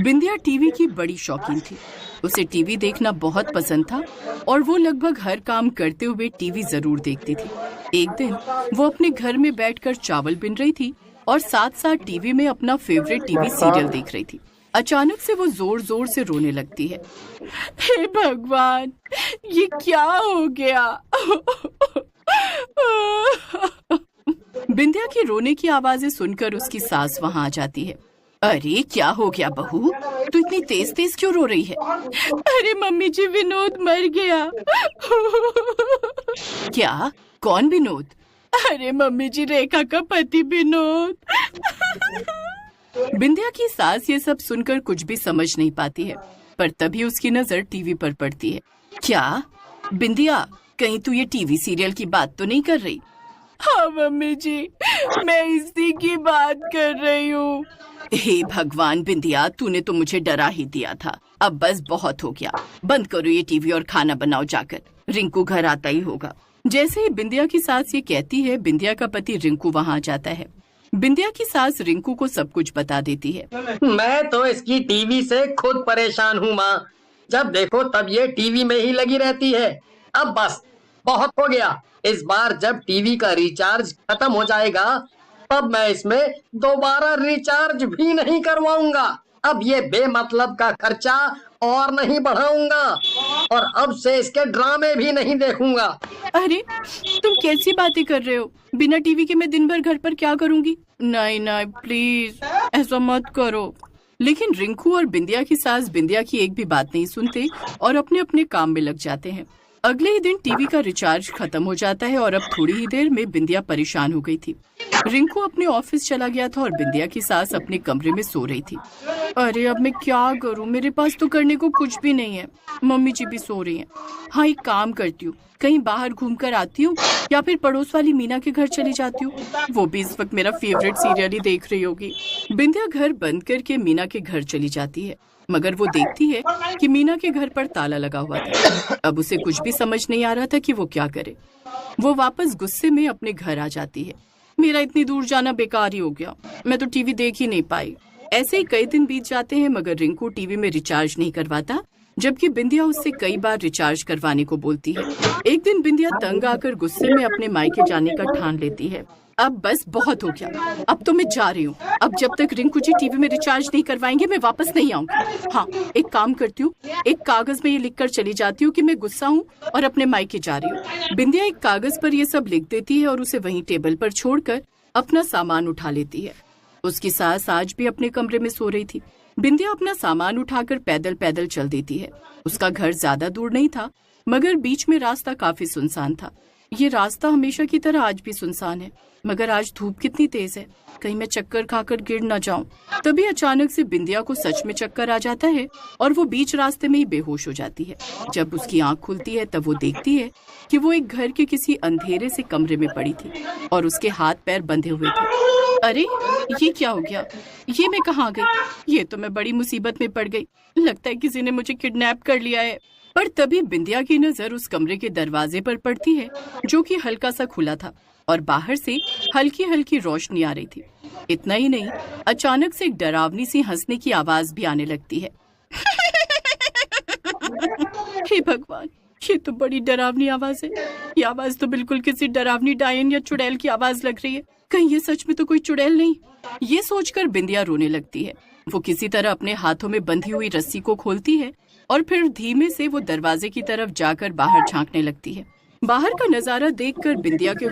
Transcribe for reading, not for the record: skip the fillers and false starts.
बिंदिया TV की बड़ी शौकीन थी। उसे टीवी देखना बहुत पसंद था और वो लगभग हर काम करते हुए टीवी जरूर देखती थी। एक दिन वो अपने घर में बैठकर चावल बिन रही थी और साथ साथ टीवी में अपना फेवरेट टीवी सीरियल देख रही थी। अचानक से वो जोर जोर से रोने लगती है। हे भगवान, ये क्या हो गया? बिंदिया की रोने की आवाजें सुनकर उसकी सास वहां आ जाती है। अरे क्या हो गया बहू, तू इतनी तेज तेज क्यों रो रही है? अरे मम्मी जी, विनोद मर गया। क्या? कौन विनोद? अरे मम्मी जी, रेखा का पति विनोद। बिंदिया की सास ये सब सुनकर कुछ भी समझ नहीं पाती है, पर तभी उसकी नजर टीवी पर पड़ती है। क्या बिंदिया, कहीं तू ये टीवी सीरियल की बात तो नहीं कर रही? हाँ मम्मी जी, मैं इसी की बात कर रही हूँ। हे भगवान बिंदिया, तूने तो मुझे डरा ही दिया था। अब बस बहुत हो गया, बंद करो ये टीवी और खाना बनाओ जाकर, रिंकू घर आता ही होगा। जैसे ही बिंदिया की सास ये कहती है, बिंदिया का पति रिंकू वहाँ आ जाता है। बिंदिया की सास रिंकू को सब कुछ बता देती है। मैं तो इसकी टीवी से खुद परेशान हूँ माँ, जब देखो तब ये टीवी में ही लगी रहती है। अब बस बहुत हो गया, इस बार जब टीवी का रिचार्ज खत्म हो जाएगा तब मैं इसमें दोबारा रिचार्ज भी नहीं करवाऊंगा। अब ये बेमतलब का खर्चा और नहीं बढ़ाऊंगा और अब से इसके ड्रामे भी नहीं देखूंगा। अरे तुम कैसी बातें कर रहे हो? बिना टीवी के मैं दिन भर घर पर क्या करूंगी? नहीं नहीं, प्लीज ऐसा मत करो। लेकिन रिंकू और बिंदिया की सास बिंदिया की एक भी बात नहीं सुनते और अपने अपने काम में लग जाते हैं। अगले ही दिन टीवी का रिचार्ज खत्म हो जाता है और अब थोड़ी ही देर में बिंदिया परेशान हो गई थी। रिंकू अपने ऑफिस चला गया था और बिंदिया की सास अपने कमरे में सो रही थी। अरे अब मैं क्या करूं, मेरे पास तो करने को कुछ भी नहीं है। मम्मी जी भी सो रही हैं। हाँ, एक काम करती हूँ, कहीं बाहर घूम कर आती हूँ या फिर पड़ोस वाली मीना के घर चली जाती हूँ। वो भी इस वक्त मेरा फेवरेट सीरियल ही देख रही होगी। बिंदिया घर बंद करके मीना के घर चली जाती है, मगर वो देखती है कि मीना के घर पर ताला लगा हुआ था। अब उसे कुछ भी समझ नहीं आ रहा था कि वो क्या करे। वो वापस गुस्से में अपने घर आ जाती है। मेरा इतनी दूर जाना बेकार ही हो गया, मैं तो टीवी देख ही नहीं पाई। ऐसे ही कई दिन बीत जाते हैं, मगर रिंकू टीवी में रिचार्ज नहीं करवाता, जबकि बिंदिया उससे कई बार रिचार्ज करवाने को बोलती है। एक दिन बिंदिया तंग आकर गुस्से में अपने मायके जाने का ठान लेती है। अब बस बहुत हो गया, अब तो मैं जा रही हूँ। अब जब तक रिंकू जी टीवी में रिचार्ज नहीं करवाएंगे मैं वापस नहीं आऊंगी। हाँ, एक काम करती हूँ, एक कागज में ये लिखकर चली जाती हूँ कि मैं गुस्सा हूँ और अपने मायके जा रही हूँ। बिंदिया एक कागज पर ये सब लिख देती है और उसे वहीं टेबल पर छोड़कर अपना सामान उठा लेती है। उसकी सास आज भी अपने कमरे में सो रही थी। बिंदिया अपना सामान उठाकर पैदल पैदल चल देती है। उसका घर ज्यादा दूर नहीं था, मगर बीच में रास्ता काफी सुनसान था। ये रास्ता हमेशा की तरह आज भी सुनसान है, मगर आज धूप कितनी तेज है, कहीं मैं चक्कर खाकर गिर न जाऊं। तभी अचानक से बिंदिया को सच में चक्कर आ जाता है और वो बीच रास्ते में ही बेहोश हो जाती है। जब उसकी आंख खुलती है तब वो देखती है कि वो एक घर के किसी अंधेरे से कमरे में पड़ी थी और उसके हाथ पैर बंधे हुए थे। अरे ये क्या हो गया? ये मैं कहाँ गई? ये तो मैं बड़ी मुसीबत में पड़ गई। लगता है किसी ने मुझे किडनैप कर लिया है। पर तभी बिंदिया की नजर उस कमरे के दरवाजे पर पड़ती है, जो कि हल्का सा खुला था और बाहर से हल्की हल्की रोशनी आ रही थी। इतना ही नहीं, अचानक से एक डरावनी सी हंसने की आवाज भी आने लगती है। हे भगवान, ये तो बड़ी डरावनी आवाज है। ये आवाज तो बिल्कुल किसी डरावनी डायन या चुड़ैल की आवाज लग रही है। कहीं ये सच में तो कोई चुड़ैल नहीं? ये सोचकर बिंदिया रोने लगती है। वो किसी तरह अपने हाथों में बंधी हुई रस्सी को खोलती है और फिर धीमे से वो दरवाजे की तरफ जाकर बाहर झांकने लगती है। बाहर का नजारा देखकर बिंदिया के